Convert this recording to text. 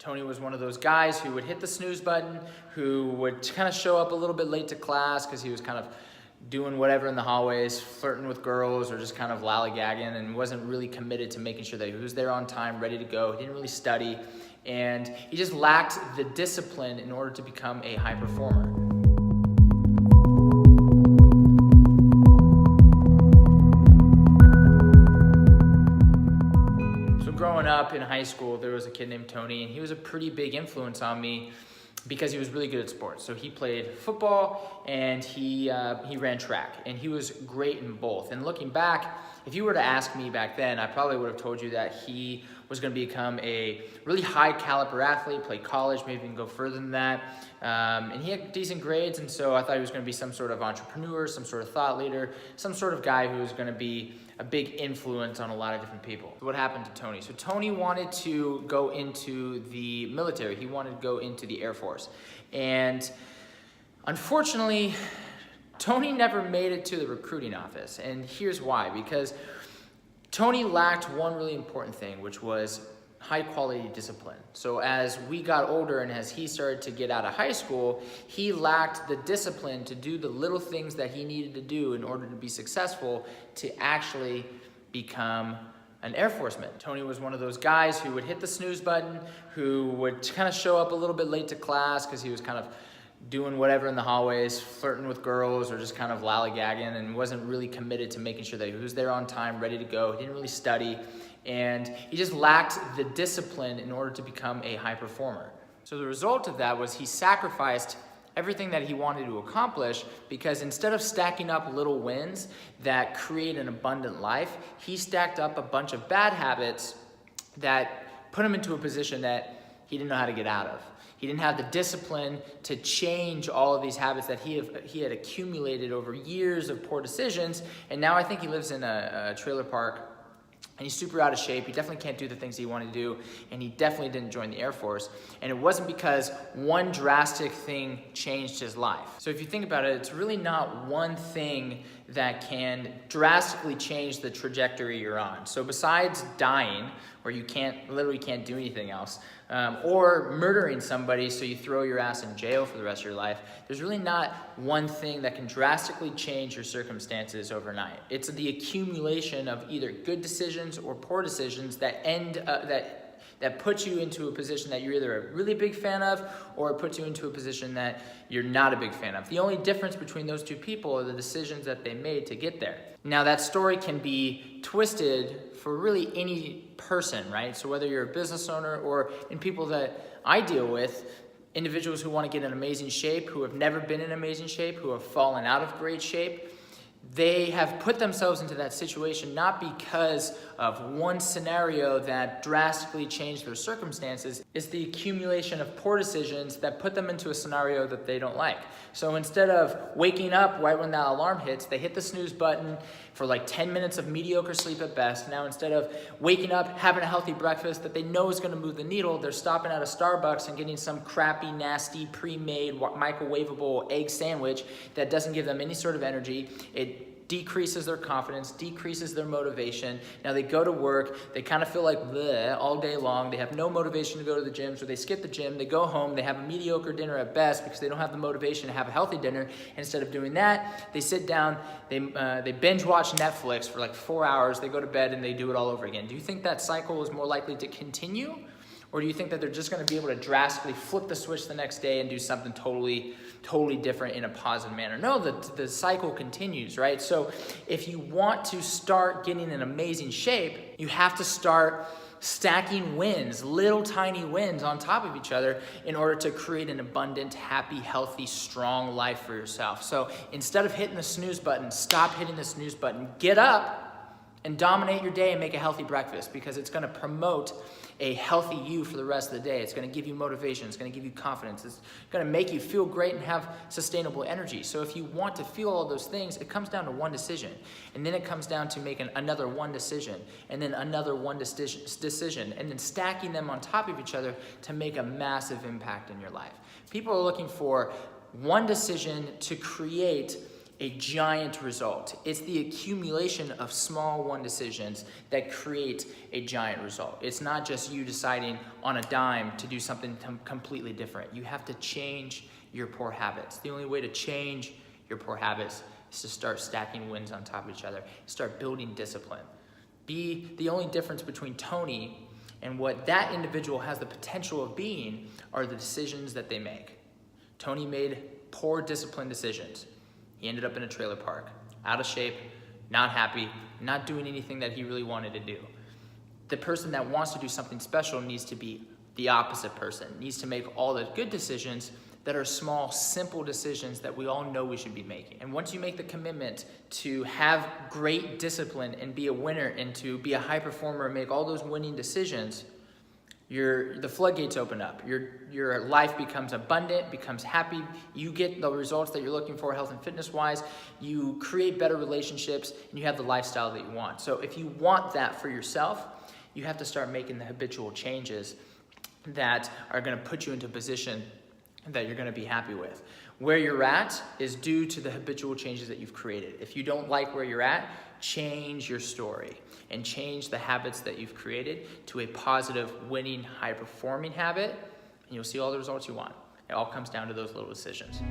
Tony was one of those guys who would hit the snooze button, who would kind of show up a little bit late to class because he was kind of doing whatever in the hallways, flirting with girls, or just kind of lollygagging, and wasn't really committed to making sure that he was there on time, ready to go. He didn't really study, and he just lacked the discipline in order to become a high performer. Growing up in high school, there was a kid named Tony, and he was a pretty big influence on me because he was really good at sports. So he played football and he ran track, and he was great in both. And looking back, if you were to ask me back then, I probably would have told you that he was going to become a really high caliber athlete, play college, maybe even go further than that. And he had decent grades, and so I thought he was going to be some sort of entrepreneur, some sort of thought leader, some sort of guy who was going to be a big influence on a lot of different people. So what happened to Tony? So Tony wanted to go into the military. He wanted to go into the Air Force. And unfortunately, Tony never made it to the recruiting office. And here's why. Because Tony lacked one really important thing, which was high quality discipline. So as we got older and as he started to get out of high school, he lacked the discipline to do the little things that he needed to do in order to be successful to actually become an Air Forceman. Tony was one of those guys who would hit the snooze button, who would kind of show up a little bit late to class because he was kind of doing whatever in the hallways, flirting with girls, or just kind of lollygagging, and wasn't really committed to making sure that he was there on time, ready to go. He didn't really study, and he just lacked the discipline in order to become a high performer. So the result of that was he sacrificed everything that he wanted to accomplish, because instead of stacking up little wins that create an abundant life, he stacked up a bunch of bad habits that put him into a position that he didn't know how to get out of. He didn't have the discipline to change all of these habits that he had accumulated over years of poor decisions. And now I think he lives in a trailer park, and he's super out of shape. He definitely can't do the things he wanted to do, and he definitely didn't join the Air Force. And it wasn't because one drastic thing changed his life. So if you think about it, it's really not one thing that can drastically change the trajectory you're on. So besides dying, where you literally can't do anything else, or murdering somebody so you throw your ass in jail for the rest of your life, there's really not one thing that can drastically change your circumstances overnight. It's the accumulation of either good decisions or poor decisions that that puts you into a position that you're either a really big fan of, or it puts you into a position that you're not a big fan of. The only difference between those two people are the decisions that they made to get there. Now that story can be twisted for really any person, right? So whether you're a business owner, or in people that I deal with, individuals who want to get in amazing shape, who have never been in amazing shape, who have fallen out of great shape, they have put themselves into that situation not because of one scenario that drastically changed their circumstances. It's the accumulation of poor decisions that put them into a scenario that they don't like. So instead of waking up right when that alarm hits, they hit the snooze button for like 10 minutes of mediocre sleep at best. Now instead of waking up, having a healthy breakfast that they know is going to move the needle, they're stopping at a Starbucks and getting some crappy, nasty, pre-made, microwavable egg sandwich that doesn't give them any sort of energy. It decreases their confidence, decreases their motivation. Now they go to work, they kind of feel like bleh all day long. They have no motivation to go to the gym, so they skip the gym, they go home, they have a mediocre dinner at best because they don't have the motivation to have a healthy dinner. And instead of doing that, they sit down, they binge watch Netflix for like 4 hours, they go to bed, and they do it all over again. Do you think that cycle is more likely to continue? Or do you think that they're just going to be able to drastically flip the switch the next day and do something totally different in a positive manner? No, the cycle continues, right? So if you want to start getting in amazing shape, you have to start stacking wins, little tiny wins on top of each other in order to create an abundant, happy, healthy, strong life for yourself. So instead of hitting the snooze button, stop hitting the snooze button. Get up and dominate your day and make a healthy breakfast, because it's going to promote a healthy you for the rest of the day. It's going to give you motivation. It's going to give you confidence. It's going to make you feel great and have sustainable energy. So if you want to feel all those things, it comes down to one decision. And then it comes down to making another one decision, and then another one decision, and then stacking them on top of each other to make a massive impact in your life. People are looking for one decision to create a giant result. It's the accumulation of small one decisions that create a giant result. It's not just you deciding on a dime to do something completely different. You have to change your poor habits. The only way to change your poor habits is to start stacking wins on top of each other. Start building discipline. The only difference between Tony and what that individual has the potential of being are the decisions that they make. Tony made poor disciplined decisions. He ended up in a trailer park, out of shape, not happy, not doing anything that he really wanted to do. The person that wants to do something special needs to be the opposite person, needs to make all the good decisions that are small, simple decisions that we all know we should be making. And once you make the commitment to have great discipline and be a winner and to be a high performer and make all those winning decisions, the floodgates open up. Your life becomes abundant, becomes happy. You get the results that you're looking for health and fitness wise. You create better relationships and you have the lifestyle that you want. So if you want that for yourself, you have to start making the habitual changes that are going to put you into a position that you're going to be happy with. Where you're at is due to the habitual changes that you've created. If you don't like where you're at, change your story and change the habits that you've created to a positive, winning, high-performing habit, and you'll see all the results you want. It all comes down to those little decisions.